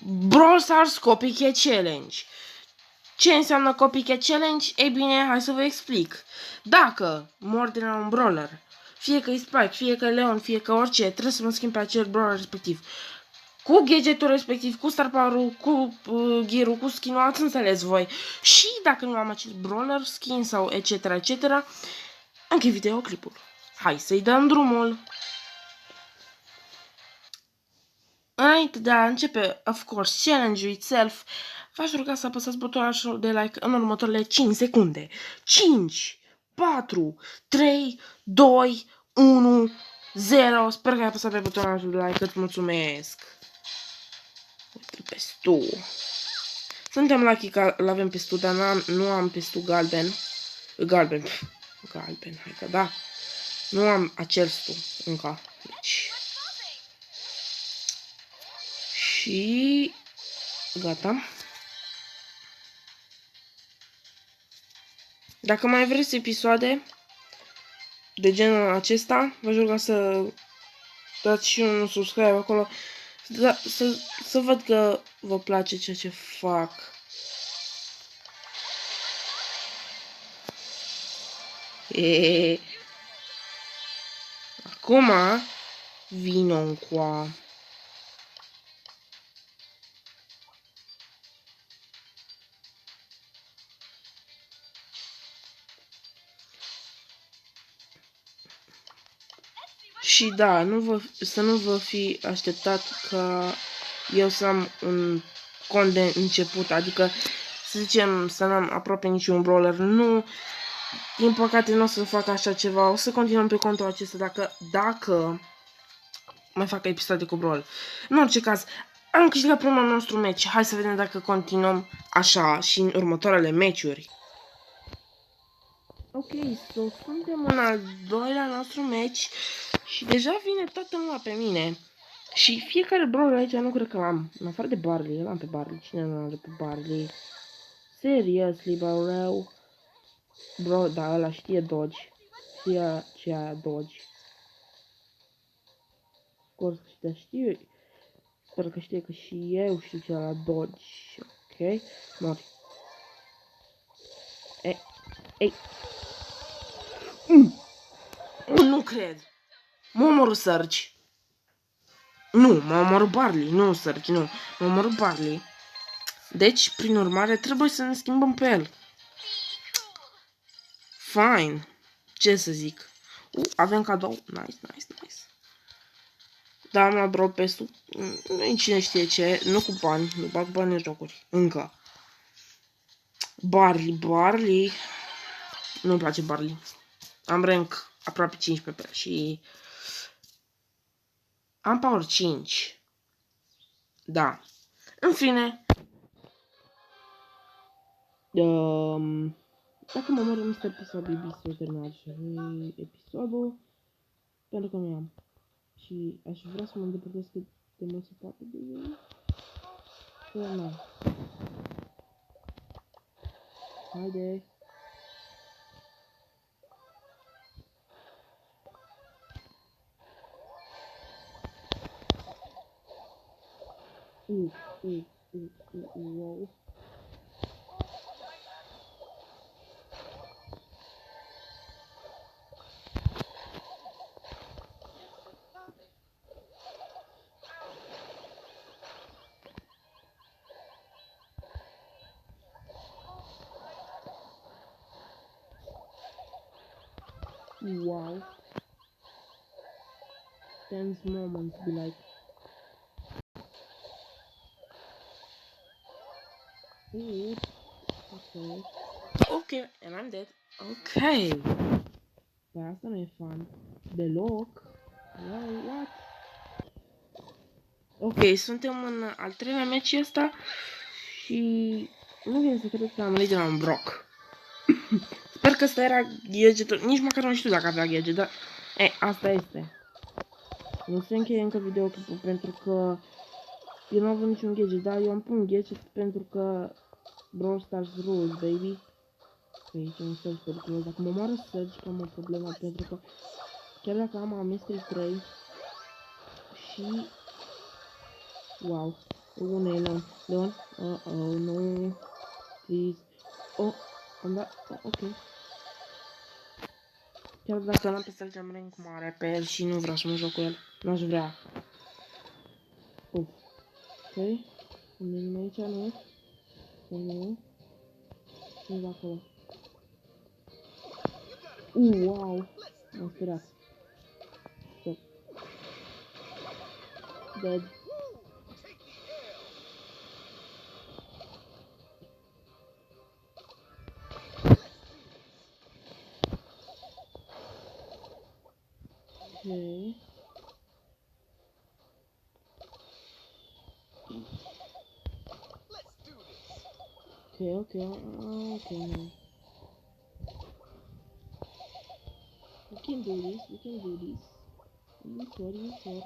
Brawl Stars Copycat Challenge. Ce înseamnă Copycat Challenge? Ei bine, hai să vă explic. Dacă mor de la un brawler, fie că e Spike, fie că e Leon, fie că orice, trebuie să mă schimb pe acel brawler respectiv. Cu gadgetul respectiv, cu star power-ul, cu gear-ul, cu skin-ul, ați înțeles voi. Și dacă nu am acel brawler, skin sau etc. etc. închei videoclipul. Hai să-i dăm drumul. Înainte de a începe, of course, challenge-ul itself, v-aș ruga să apăsați butonul de like în următoarele 5 secunde. 5, 4, 3, 2, 1, 0. Sper că ai apăsat pe butonul de like, îți mulțumesc. Uite-l pe Stu. Suntem lucky că l-avem pe Stu, dar nu am pe Stu galben. Galben, hai că da. Nu am acel Stu încă. Deci. Și gata. Dacă mai vreți episoade de genul acesta, vă ruga să dați și un subscribe acolo, să văd că vă place ceea ce fac. Acum vin încoa. Și da, să nu vă fi așteptat ca eu să am un cont de început, adică să zicem să nu am aproape niciun brawler. Nu, din păcate nu o să fac așa ceva, o să continuăm pe contul acesta dacă mai fac episoade cu brawl. În orice caz, am câștigat primul nostru meci, hai să vedem dacă continuăm așa și în următoarele meciuri. Ok, so suntem în al doilea nostru meci și deja vine toată lumea pe mine. Și fiecare brawler aici nu cred că l-am. În afară de Barley, l-am pe Barley. Cine nu are pe Barley? Seriously, bă, rău. Bro, da, ăla știe Dodge. Știe ce aia Dodge. Scor că știu. Sper că știe că și eu știu ce ala Dodge. Ok? Mori. Ei. Nu cred. Mă omoră Surge. Nu, mă omoră Barley. Nu Surge, nu. Mă omoră Barley. Deci, prin urmare, trebuie să ne schimbăm pe el. Fine. Ce să zic? Avem cadou. Nice. Da, am luat Brawl Pass-ul. Cine știe ce. Nu cu bani. Nu bag bani în jocuri. Încă. Barley. Nu-mi place Barley. Am rank aproape 15 pe el și am power 5. Da. În fine. Dacă mă mor Mr. P sau Bibi să terminat și episodul. Pentru că nu am. Și aș vrea să mă îndepărtez cât de mult se poate de ei. Că nu. Haide. Wow. Wow. Tense moments be like. Okay, and I'm dead. Okay. Dar asta nu e fun. Deloc. What? Ok, suntem în al treilea meci ăsta și nu vine să cred că am venit de la un Brock. Sper că ăsta era gadgetul, nici măcar nu știu dacă avea gadget, dar asta este. Nu se încheie încă videoclipul pentru că eu nu am avut niciun gadget, dar eu îmi pun gadget pentru că Brawl Stars rules, baby. Ok, aici un Surge periculos, dacă mă moară Surge că am o problemă pentru că chiar dacă am amestri 3 și wow, Leon. Leon. Uh-oh, no. Please. Oh, am dat. Oh, ok. Chiar dacă l-am pe Stelgeam rank mare pe el și nu vreau să mă joc cu el. N-aș vrea. Ok. Unde e nimeni aici? Nu? Nu. Nu acolo. Wow. M-am speriat. Stop. Dead. Ok. Ok, no. We can do this, You sure.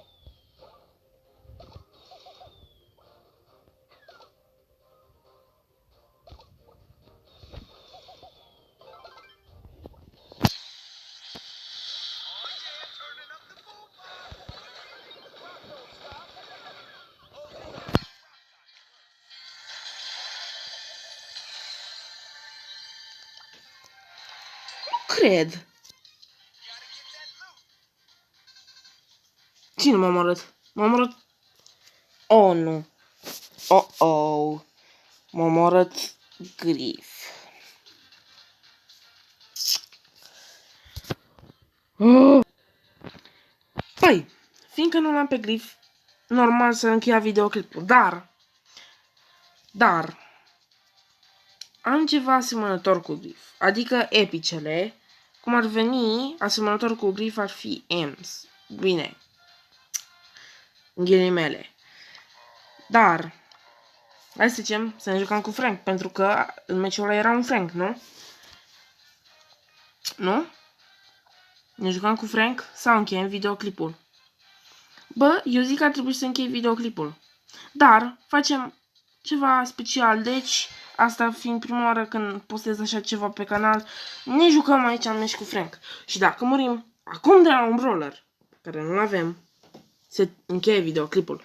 Cred. Cine m-a omorât? M-a omorât. Oh, nu. Oh. M-a omorât Grif. Păi, fiindcă nu l-am pe Grif, normal să încheia videoclipul, dar, am ceva asemănător cu Grif, adică epicele, cum ar veni, asemănător cu Grif ar fi Ems. Bine, în ghilimele. Dar, hai să zicem să ne jucăm cu Frank, pentru că în meciul ăla era un Frank, nu? Nu? Ne jucăm cu Frank sau încheiem videoclipul? Bă, eu zic că ar trebui să închei videoclipul. Dar facem ceva special, deci asta fiind prima oară când postez așa ceva pe canal, ne jucăm aici în meci cu Frank. Și dacă murim acum de la un brawler, care nu avem, se încheie videoclipul.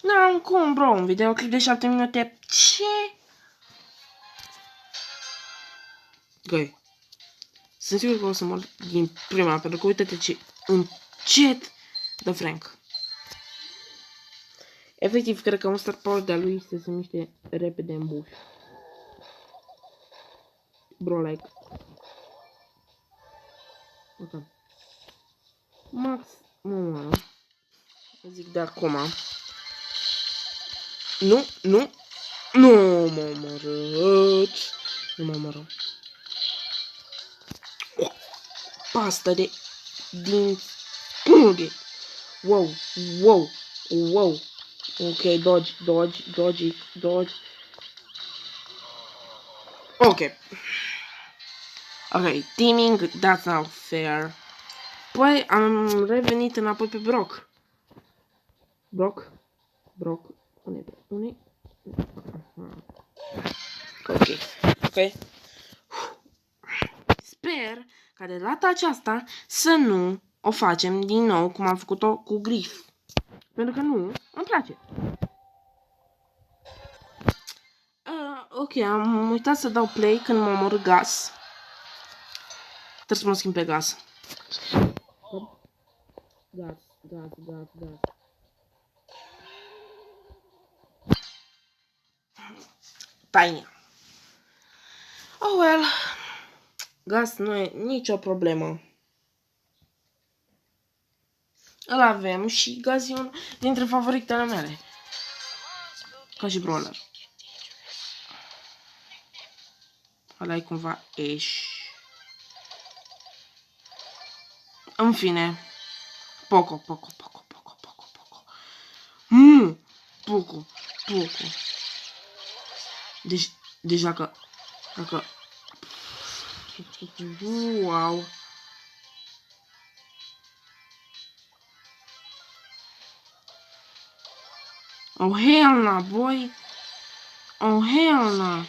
N-am cum, bro, un videoclip de 7 minute. Ce? Găi, sunt sigur că o să mor din prima, pentru că uite-te ce încet de Frank. Efectiv, cred că un star power de-a lui se miște repede în buș. Bro, like. Ok. Max mă omoară. Zic de acum. Nu mă omorât. Nu mă omoră. Pasta de dinți pulghe. Wow. Ok, dodge. Ok, teaming, that's not fair. Păi, am revenit înapoi pe Brock. Brock. Unde? Ok. Sper ca de data aceasta să nu o facem din nou cum am făcut-o cu Grif. Pentru că nu îmi place. Ok, am uitat să dau play când m-a omorât Gas. Trebuie să mă schimb pe Gas. Gas. Tiny. Oh well. Gas nu e nicio problemă. Îl avem și Gas e unul dintre favoritele mele. Ca și brawler. Ăla e cumva Ash. În fine. Poco. Poco. Deci dacă... Wow. Oh, hell no, boy. Oh, hell no.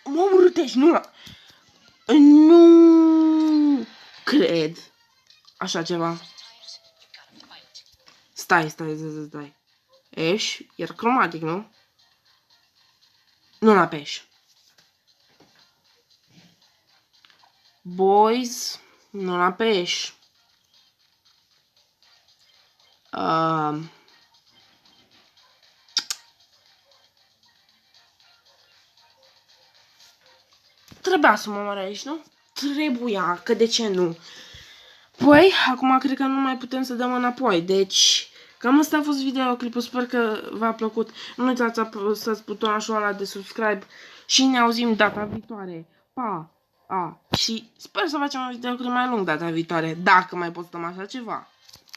Mă omorâtești, nu cred așa ceva. Stai. Apeși, iar cromatic, nu? Nu n-apeși. Boys, nu n-apeși. Trebuia să mă omor aici, nu? Trebuia, că de ce nu? Păi, acum cred că nu mai putem să dăm înapoi, deci... Cam asta a fost videoclipul, sper că v-a plăcut. Nu uitați să apăsați butonul ăla de subscribe și ne auzim data viitoare. Pa! Și sper să facem un videoclip mai lung data viitoare, dacă mai postăm așa ceva.